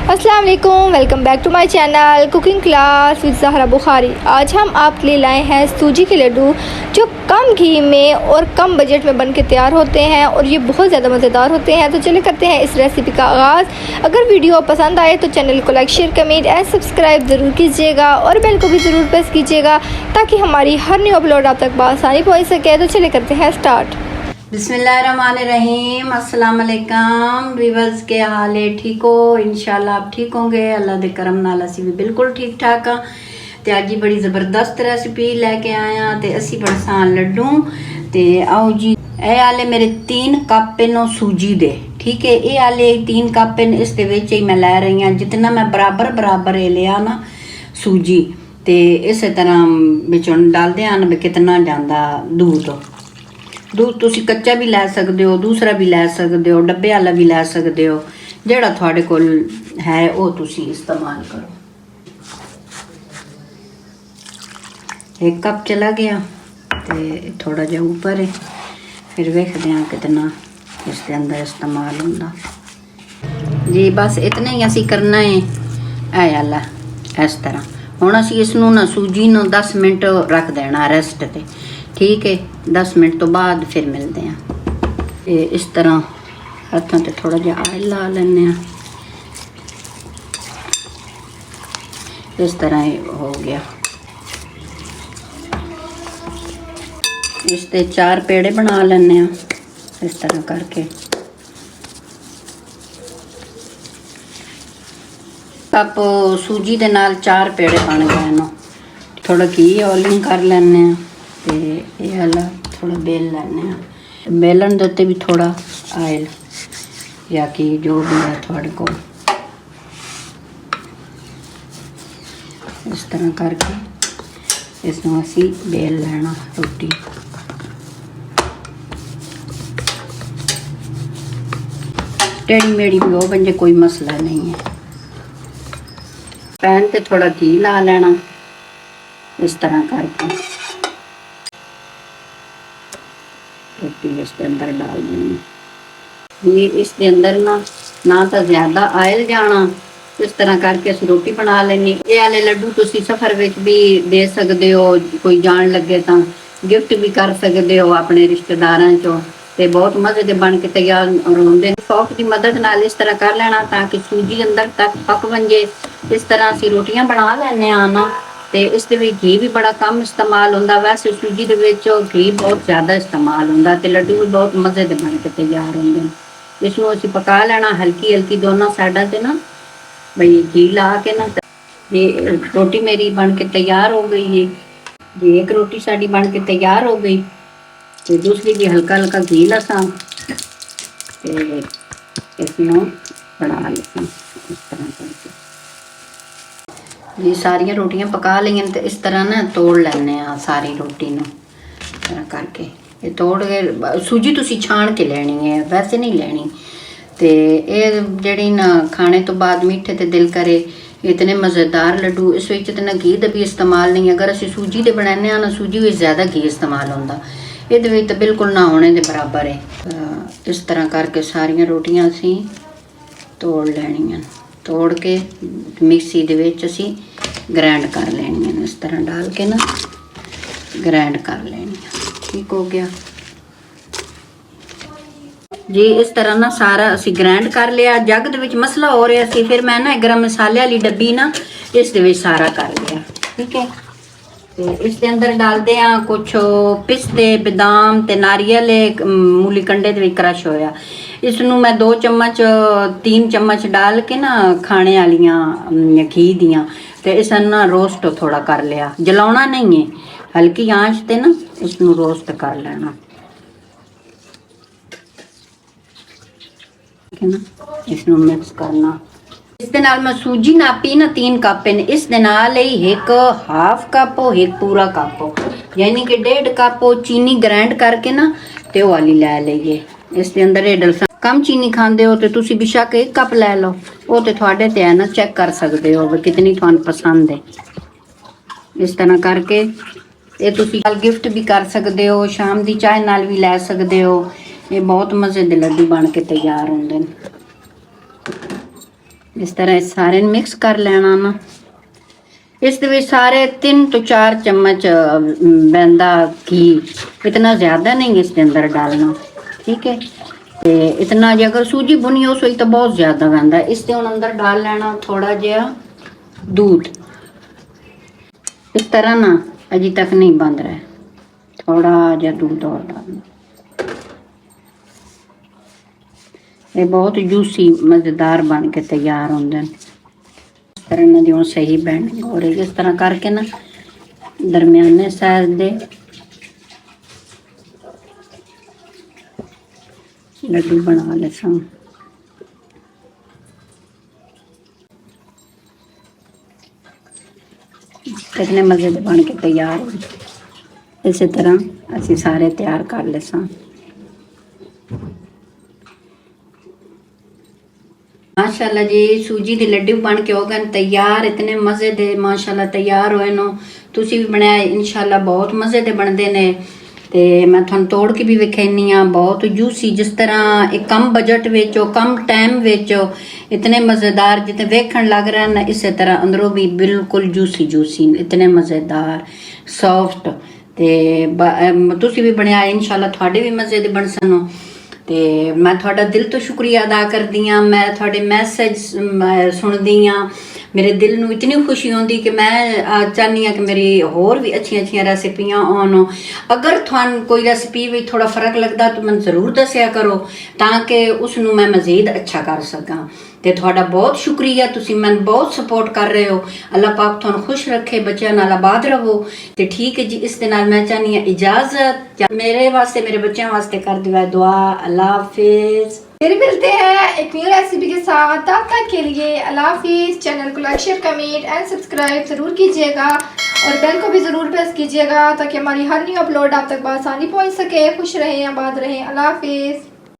अस्सलाम वालेकुम, welcome back to my channel cooking class with Zahra Bukhari. आज हम आपके लिए लाए हैं सूजी के लड्डू जो कम घी में और कम बजट में बन के तैयार होते हैं और ये बहुत ज़्यादा मज़ेदार होते हैं। तो चलिए करते हैं इस रेसिपी का आगाज़। अगर वीडियो पसंद आए तो चैनल को like, share, comment and subscribe ज़रूर कीजिएगा और बेल को भी ज़रूर प्रेस कीजिएगा ताकि हमारी हर न्यू अपलोड आप तक बआसानी पहुँच सके। तो चलिए करते हैं स्टार्ट। बिस्मिल्लाहिर्रहमानिर्रहीम। अस्सलाम वालेकुम व्यूअर्स, के हाल है? ठीक हो? इंशाल्लाह आप ठीक होंगे। अल्लाह दे करम नाल असी भी बिल्कुल ठीक ठाक हाँ। ते अज ही बड़ी ज़बरदस्त रेसिपी लैके आया ते असी बरसान लड्डू। ते आओ जी, ये आले मेरे 3 कप नो सूजी दे, ठीक है। ये आले 3 कप इस दे विच ही मैं लै रही हाँ। जितना मैं बराबर बराबर लिया ना सूजी, ते इस तरह बिचों डालदे हैं कितना जांदा दूध। दूध तुसी कच्चा भी लै सकते हो, दूसरा भी लै सकते हो, डब्बे वाला भी लै सकते हो, जेड़ा थोड़े कोल है वो तुसी इस्तेमाल करो। 1 कप चला गया ते थोड़ा जिहा ऊपर है, फिर वेखते हैं कितना इसके अंदर इस्तेमाल होंदा जी। बस इतना ही असी करना है। ऐ आला इस तरह हुण असी इसनूं ना सूजी नूं 10 मिनट रख देना रेस्ट ते, ठीक है। 10 मिनट तो बाद फिर मिलते हैं। ये इस तरह हथों ते थोड़ा जिहा ऑयल ला लेने। इस तरह हो गया। इसके 4 पेड़े बना लेने इस तरह करके। कप सूजी के नाल 4 पेड़े बन गए ना। थोड़ा घी ऑयलिंग कर लेने ते ये वाला थोड़ा बेल लेने। बेलन दे उत्ते भी थोड़ा ऑयल या कि जो भी है थोड़े को इस तरह करके इसमें असी बेल लेना रोटी। टेढ़ी मेढ़ी भी हो बन जाए, कोई मसला नहीं है। पैन पे थोड़ा घी ला लेना इस तरह करके। रोटी इसके अंदर डाल देनी। ये इसके अंदर ना तो ज्यादा ऑयल जाना। इस तरह करके अस रोटी बना लेनी। ये वाले लड्डू तुसी सफर विच भी दे सकते हो, कोई जान लगे तो गिफ्ट भी कर सकते हो अपने रिश्तेदारां चों। ते बहुत मजे के बन के तैयार होंदे। फॉक की मदद नाल इस तरह कर लेना ताकि सूजी अंदर तक पक बन जाए। इस तरह असी रोटियां बना लेने ना। ते इस दे विच घी भी बड़ा कम इस्तेमाल होंदा। वैसे सूजी दे विच घी बहुत ज़्यादा इस्तेमाल होंदा ते लड्डू भी बहुत मज़े दे बन के तैयार होंदे। इसनूं असीं पका लेना हल्की हल्की दोनों साइडां ते ना, बई घी ला के ना। ये रोटी मेरी बन के तैयार हो गई है। ये एक रोटी साडी बन के तैयार हो गई ते दूसरी भी हल्का हल्का घी लसां ते इसनूं बना लसां इस तरह करके। ये सारिया रोटियां पका लियां तो इस तरह ना तोड़ लेने सारी रोटी नूं इस तरह करके। ये तोड़ के सूजी तुसी छान के लेनी है, वैसे नहीं लेनी। तो ये जड़ी ना खाने तो बाद मीठे ते दिल करे। इतने मज़ेदार लड्डू। इस विच ते ना घी का भी इस्तेमाल नहीं। अगर असी सूजी दे बनाने ना, सूजी में ज़्यादा घी इस्तेमाल होंदा। ये तो बिल्कुल ना होने के बराबर है। इस तरह करके सारिया रोटियां असी तोड़ लैनियां। तोड़ के मिक्सी दे विच असी ग्राइंड कर लेनी। इस तरह डाल के ना ग्राइंड कर लेनी। ठीक हो गया जी। इस तरह ना सारा असी ग्राइंड कर लिया। जग दे विच मसला हो रहा सी, फिर मैं ना गरम मसाले वाली डब्बी ना इस दे विच सारा कर लिया, ठीक है। तो इसके अंदर डालते हैं कुछ पिस्ते, बादाम ते नारियल मूली कंडे दे विच क्रश होया। इसनूं मैं 2 चम्मच 3 चम्मच डाल के ना खाने वालियां घी दियां ते इसनूं ना रोस्ट थोड़ा कर लिया। जलाउणा नहीं है, हल्की आंच ते ना इसनूं रोस्ट कर लेना, ठीक है ना। इसनूं मिक्स करना। इस दे नाल मैं सूजी नापी ना 3 कप ने। इस दे नाल ही 1 हाफ कप हो, 1 पूरा कप हो, यानी कि 1.5 कप चीनी ग्राइंड करके ना ते वो वाली लै लईए। इस दे अंदर ये डलसा कम चीनी खांदे हो तो तुसी बेशक 1 कप लै लो। वो तो थोड़े ते है ना, चेक कर सकते हो कितनी तुहानू पसंद है। इस तरह करके ये तुसी गिफ्ट भी कर सकते हो, शाम की चाय नाल भी लै सकते हो। ये बहुत मज़े दे लड्डू बन के तैयार होंदे। इस तरह सारे मिक्स कर लेना ना। इस दे विच सारे 3 तो 4 चम्मच बैंदा घी, इतना ज़्यादा नहीं इसके अंदर डालना, ठीक है। तो इतना जे अगर सूजी भुनी हो सोई तो बहुत ज़्यादा बैंदा। इसके हम अंदर डाल लेना थोड़ा जिहा दूध। इस तरह ना अभी तक नहीं बन रहा है, थोड़ा जिहा दूध और डालना। ये बहुत जूसी मज़ेदार बन के तैयार होंगे। इस तरह ना जो सही बैंडिंग हो रही है, इस तरह करके ना दरमियाने साइज दे लड्डू बना ले सा। कितने मज़े दे बन के तैयार हो। इसी तरह असी सारे तैयार कर ले सा। माशाल्लाह जी सूजी के लड्डू बन के हो गए तैयार। इतने मज़े दे माशाल्लाह तैयार होए नो। तुसी भी बनाया इंशाल्लाह, बहुत मज़े दे बनते ने। ते मैं थोड़ा तोड़ के भी विखानी हाँ, बहुत जूसी। जिस तरह एक कम बजट विचो कम टाइम विचो इतने मज़ेदार जितने वेखण लग रहे हैं, इस तरह अंदरों भी बिल्कुल जूसी जूसी, इतने मज़ेदार सॉफ्ट। ते तुसी भी बनाया इंशाल्लाह, थोड़े भी मज़े दे बन सनो। ते मैं थोड़ा दिल तो शुक्रिया अदा करदी हाँ। मैं थोड़े मैसेज सुनदी हाँ, मेरे दिल नूं इतनी खुशी होंदी कि मैं चाहनी हाँ कि मेरी होर भी अच्छियां रेसिपियां आन। अगर थानू कोई रेसिपी भी थोड़ा फर्क लगता तो मैं ज़रूर दस्या करो, ताकि उसनूं मैं मज़ीद अच्छा कर सकां। ते थोड़ा बहुत शुक्रिया, तुसी मैनूं बहुत सपोर्ट कर रहे हो। अल्लाह पाक थानू खुश रखे, बच्चों नाल आबाद रहो। ते ठीक है जी, इस दे नाल मैं चाहनी हाँ इजाज़त। मेरे वास्ते मेरे बच्चों वास्ते कर दिया दुआ। अल्लाह हाफिज़। फिर मिलते हैं एक न्यू रेसिपी के साथ, तब तक के लिए अल्लाह हाफिज़। चैनल को like share comment and subscribe ज़रूर कीजिएगा और बेल को भी ज़रूर प्रेस कीजिएगा, ताकि हमारी हर न्यू अपलोड आप तक बआसानी पहुँच सके। खुश रहें, आबाद रहें। अल्लाह हाफिज़।